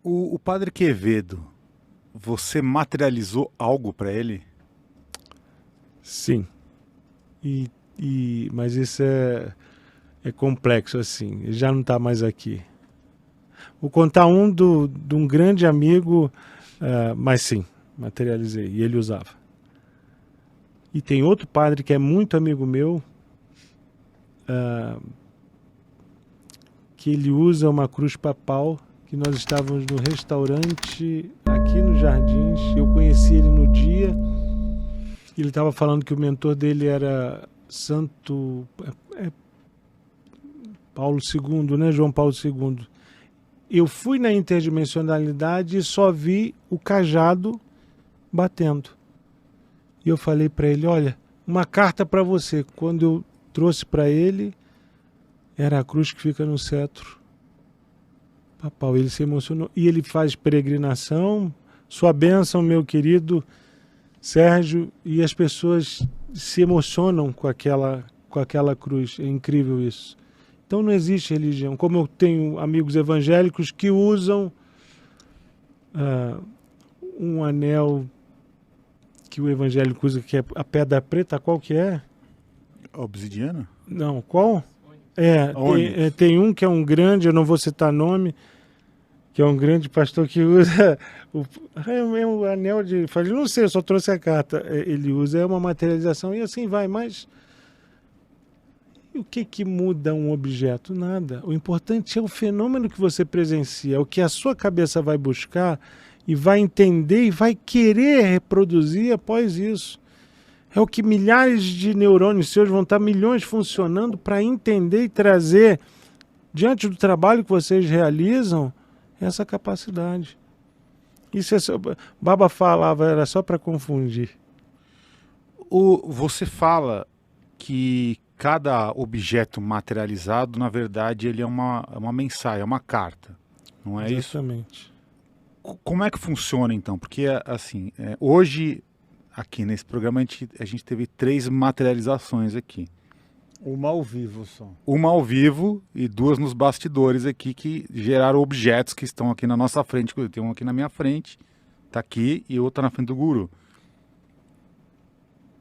O Padre Quevedo, você materializou algo para ele? Sim. E, mas isso é complexo, assim. Ele já não está mais aqui. Vou contar de um grande amigo, mas sim, materializei. E ele usava. E tem outro padre que é muito amigo meu, que ele usa uma cruz papal, que nós estávamos no restaurante aqui nos Jardins. Eu conheci ele no dia. Ele estava falando que o mentor dele era Santo Paulo II, né? João Paulo II. Eu fui na interdimensionalidade e só vi o cajado batendo. E eu falei para ele, olha, uma carta para você. Quando eu trouxe para ele, era a cruz que fica no cetro papal. Ele se emocionou. E ele faz peregrinação. Sua bênção, meu querido Sérgio. E as pessoas se emocionam com aquela cruz. É incrível isso. Então não existe religião. Como eu tenho amigos evangélicos que usam um anel que o evangélico usa, que é a pedra preta, qual que é? Obsidiana? Não, qual? Tem um que é um grande, eu não vou citar nome, que é um grande pastor que usa o anel de... Falei, não sei, eu só trouxe a carta. Ele usa, é uma materialização e assim vai, mas... E o que muda um objeto? Nada. O importante é o fenômeno que você presencia, o que a sua cabeça vai buscar e vai entender e vai querer reproduzir após isso. É o que milhares de neurônios seus vão estar milhões funcionando para entender e trazer diante do trabalho que vocês realizam essa capacidade. Isso é só, Baba falava, era só para confundir. Você fala que cada objeto materializado, na verdade, ele é uma mensagem, é uma carta. Não é isso? Exatamente. Como é que funciona, então? Porque, assim, hoje, aqui nesse programa, a gente teve 3 materializações aqui. Uma ao vivo só. Uma ao vivo e 2 nos bastidores aqui, que geraram objetos que estão aqui na nossa frente. Tem um aqui na minha frente, tá aqui, e outro na frente do guru.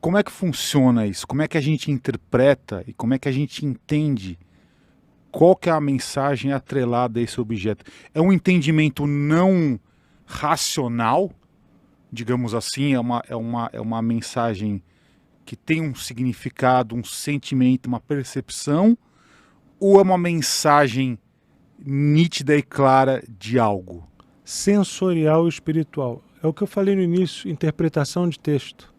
Como é que funciona isso? Como é que a gente interpreta e como é que a gente entende qual que é a mensagem atrelada a esse objeto? É um entendimento não racional, digamos assim, é uma mensagem que tem um significado, um sentimento, uma percepção, ou é uma mensagem nítida e clara de algo? Sensorial e espiritual. É o que eu falei no início, interpretação de texto.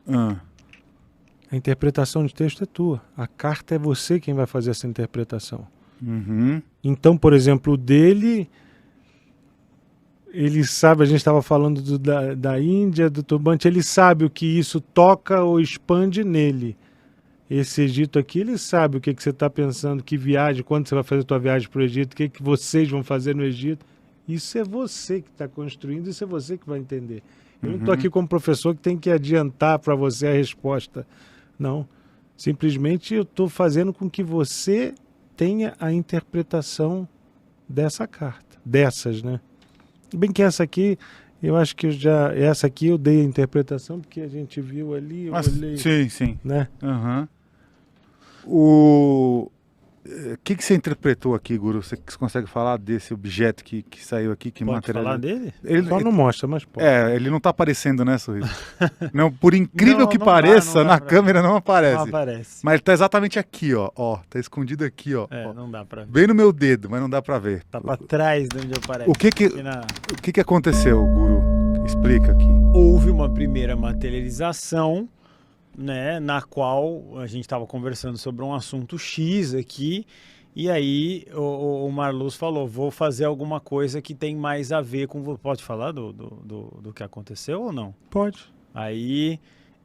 A interpretação de texto é tua. A carta é você quem vai fazer essa interpretação. Uhum. Então, por exemplo, o dele, ele sabe, a gente estava falando da Índia, do turbante, ele sabe o que isso toca ou expande nele. Esse Egito aqui, ele sabe o que você está pensando, que viagem, quando você vai fazer a tua viagem para o Egito, o que vocês vão fazer no Egito. Isso é você que está construindo, isso é você que vai entender. Eu não estou aqui como professor que tem que adiantar para você a resposta. Não. Simplesmente eu estou fazendo com que você tenha a interpretação dessa carta. Dessas, né? Bem que essa aqui, eu acho que essa aqui eu dei a interpretação, porque a gente viu ali, eu olhei... Sim. Né? Uhum. O que você interpretou aqui, Guru? Você consegue falar desse objeto que saiu aqui, que Pode falar dele? Ele só não mostra, mas pode. Ele não tá aparecendo, né, Sorriso? Não, por incrível que pareça, na câmera não aparece. Não aparece. Mas ele tá exatamente aqui, ó. Tá escondido aqui, ó. Não dá pra ver. Bem no meu dedo, mas não dá pra ver. Tá pra trás de onde aparece. O que aconteceu, Guru? Explica aqui. Houve uma primeira materialização, né, na qual a gente estava conversando sobre um assunto X aqui, e aí o Marluz falou, vou fazer alguma coisa que tem mais a ver com... Pode falar do que aconteceu ou não? Pode. Aí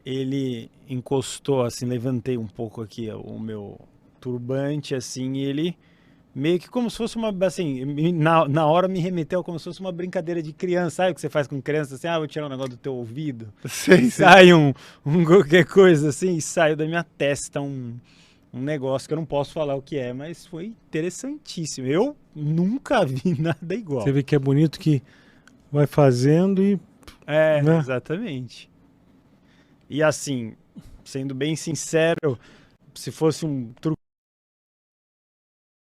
ele encostou, assim, levantei um pouco aqui o meu turbante, assim, e ele... meio que como se fosse uma, assim, na hora me remeteu como se fosse uma brincadeira de criança, sabe o que você faz com criança, assim, vou tirar um negócio do teu ouvido, sai um qualquer coisa assim, e saiu da minha testa um negócio que eu não posso falar o que é, mas foi interessantíssimo, eu nunca vi nada igual. Você vê que é bonito que vai fazendo e... né? Exatamente. E assim, sendo bem sincero, se fosse um truque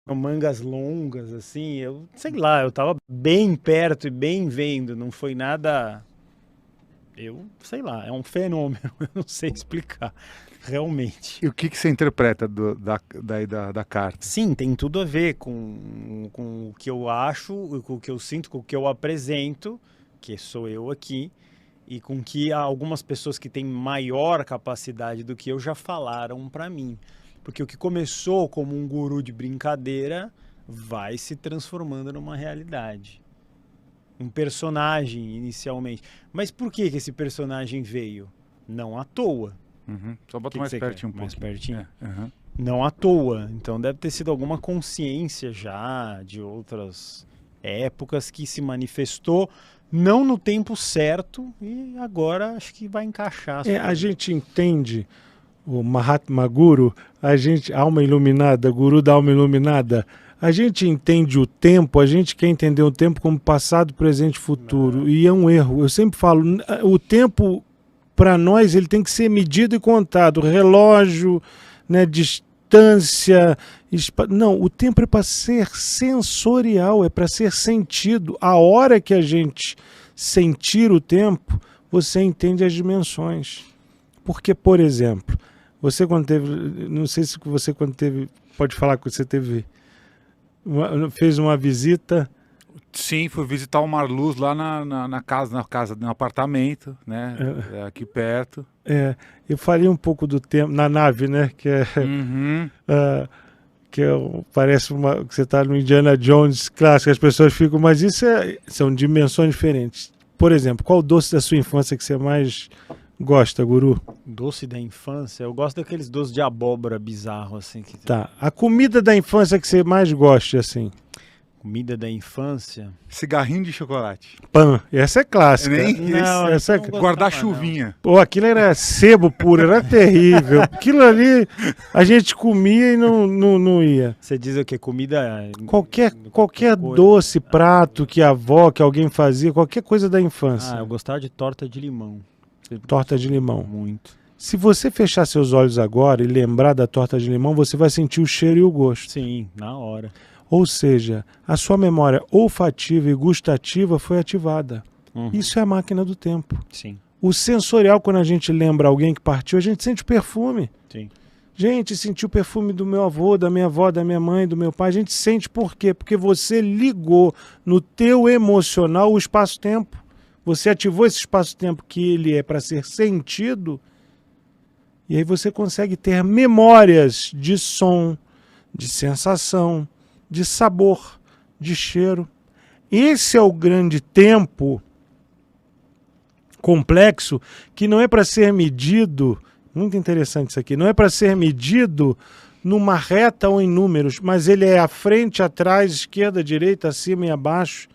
mangas longas, assim, eu sei lá, eu tava bem perto e bem vendo, não foi nada... Eu sei lá, é um fenômeno, eu não sei explicar, realmente. E o que você interpreta da carta? Sim, tem tudo a ver com o que eu acho, com o que eu sinto, com o que eu apresento, que sou eu aqui, e com que algumas pessoas que têm maior capacidade do que eu já falaram para mim. Porque o que começou como um guru de brincadeira vai se transformando numa realidade. Um personagem inicialmente. Mas por que esse personagem veio? Não à toa. Só bota mais pertinho um pouco. Mais pertinho? Não à toa. Então deve ter sido alguma consciência já de outras épocas que se manifestou não no tempo certo e agora acho que vai encaixar. A gente entende o Mahatma Guru, a gente, alma iluminada, guru da alma iluminada, a gente entende o tempo, a gente quer entender o tempo como passado, presente e futuro. E é um erro. Eu sempre falo, o tempo, para nós, ele tem que ser medido e contado. Relógio, né, distância... Não, o tempo é para ser sensorial, é para ser sentido. A hora que a gente sentir o tempo, você entende as dimensões. Porque, por exemplo, você quando teve... Não sei se você quando teve... Pode falar que você teve... fez uma visita. Sim, fui visitar o Marluz lá na casa, no apartamento, né? Aqui perto. Eu falei um pouco do tempo, na nave, né? Que é, parece que você está no Indiana Jones clássico, as pessoas ficam, mas isso são dimensões diferentes. Por exemplo, qual o doce da sua infância que você mais gosta, Guru? Doce da infância? Eu gosto daqueles doces de abóbora bizarro, assim. Tá. A comida da infância que você mais gosta, assim? Comida da infância? Cigarrinho de chocolate. Pão. Essa é clássica. Não, essa guarda-chuvinha. Pô, aquilo era sebo puro, era terrível. Aquilo ali, a gente comia e não ia. Você diz o quê? Comida... Qualquer doce, prato que a avó, que alguém fazia, qualquer coisa da infância. Eu gostava de torta de limão. Torta de limão. Muito. Se você fechar seus olhos agora e lembrar da torta de limão, você vai sentir o cheiro e o gosto. Sim, na hora. Ou seja, a sua memória olfativa e gustativa foi ativada. Isso é a máquina do tempo. Sim. O sensorial, quando a gente lembra alguém que partiu, a gente sente o perfume. Sim. Gente, senti o perfume do meu avô, da minha avó, da minha mãe, do meu pai. A gente sente por quê? Porque você ligou no teu emocional o espaço-tempo. Você ativou esse espaço-tempo que ele é para ser sentido. E aí você consegue ter memórias de som, de sensação, de sabor, de cheiro. Esse é o grande tempo complexo que não é para ser medido, muito interessante isso aqui, não é para ser medido numa reta ou em números, mas ele é à frente, atrás, esquerda, direita, acima e abaixo.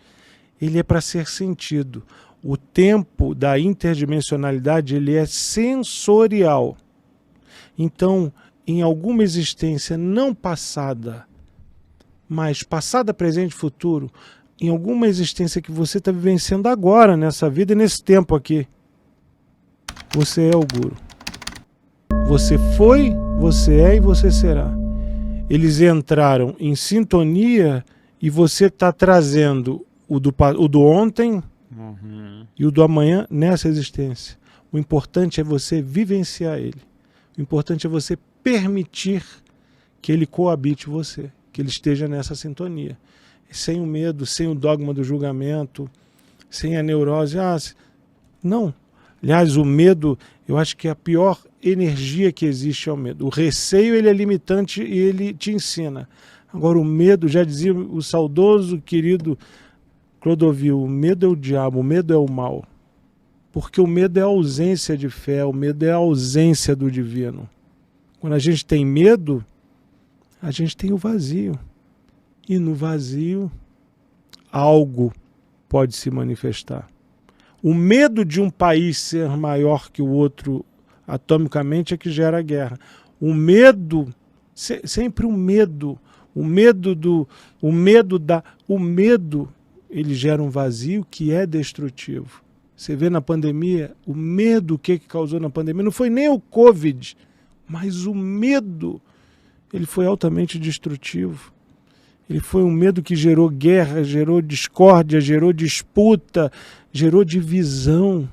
Ele é para ser sentido. O tempo da interdimensionalidade, ele é sensorial. Então, em alguma existência não passada, mas passada, presente e futuro, em alguma existência que você está vivenciando agora, nessa vida e nesse tempo aqui, você é o Guru. Você foi, você é e você será. Eles entraram em sintonia e você está trazendo o do ontem e o do amanhã nessa existência. O importante é você vivenciar ele. O importante é você permitir que ele coabite você, que ele esteja nessa sintonia. Sem o medo, sem o dogma do julgamento, sem a neurose. Não. Aliás, o medo, eu acho que a pior energia que existe é o medo. O receio, ele é limitante e ele te ensina. Agora, o medo, já dizia o saudoso, querido Clodovil, o medo é o diabo, o medo é o mal. Porque o medo é a ausência de fé, o medo é a ausência do divino. Quando a gente tem medo, a gente tem o vazio. E no vazio, algo pode se manifestar. O medo de um país ser maior que o outro atomicamente é que gera guerra. O medo, sempre o medo ele gera um vazio que é destrutivo. Você vê na pandemia, o medo que causou na pandemia, não foi nem o Covid, mas o medo, ele foi altamente destrutivo. Ele foi um medo que gerou guerra, gerou discórdia, gerou disputa, gerou divisão.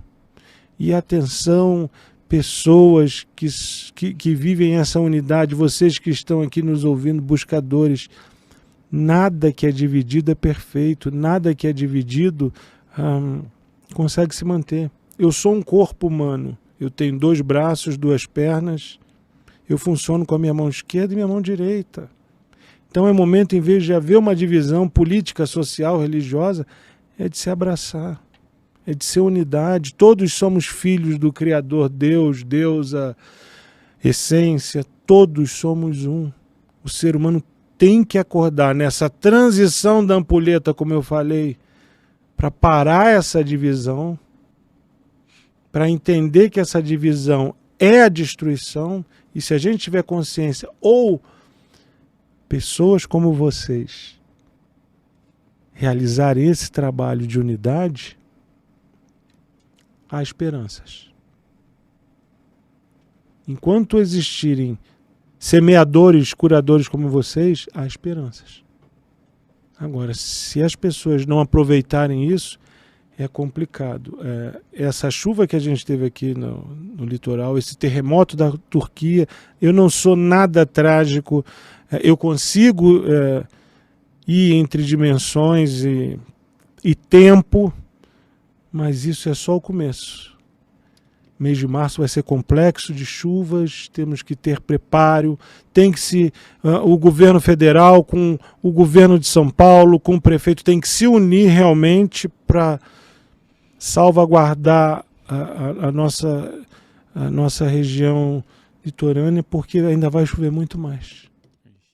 E atenção, pessoas que vivem essa unidade, vocês que estão aqui nos ouvindo, buscadores, nada que é dividido é perfeito, nada que é dividido consegue se manter. Eu sou um corpo humano, eu tenho 2 braços, 2 pernas, eu funciono com a minha mão esquerda e minha mão direita. Então é momento, em vez de haver uma divisão política, social, religiosa, é de se abraçar, é de ser unidade. Todos somos filhos do Criador, Deus, deusa, essência, todos somos um. O ser humano tem que acordar nessa transição da ampulheta, como eu falei, para parar essa divisão, para entender que essa divisão é a destruição, e se a gente tiver consciência, ou pessoas como vocês realizarem esse trabalho de unidade, há esperanças. Enquanto existirem semeadores, curadores como vocês, há esperanças. Agora, se as pessoas não aproveitarem isso, é complicado. Essa chuva que a gente teve aqui no litoral, esse terremoto da Turquia, eu não sou nada trágico, eu consigo ir entre dimensões e tempo, mas isso é só o começo. Mês de março vai ser complexo de chuvas, temos que ter preparo, tem que o governo federal com o governo de São Paulo, com o prefeito, tem que se unir realmente para salvaguardar a nossa região litorânea, porque ainda vai chover muito mais.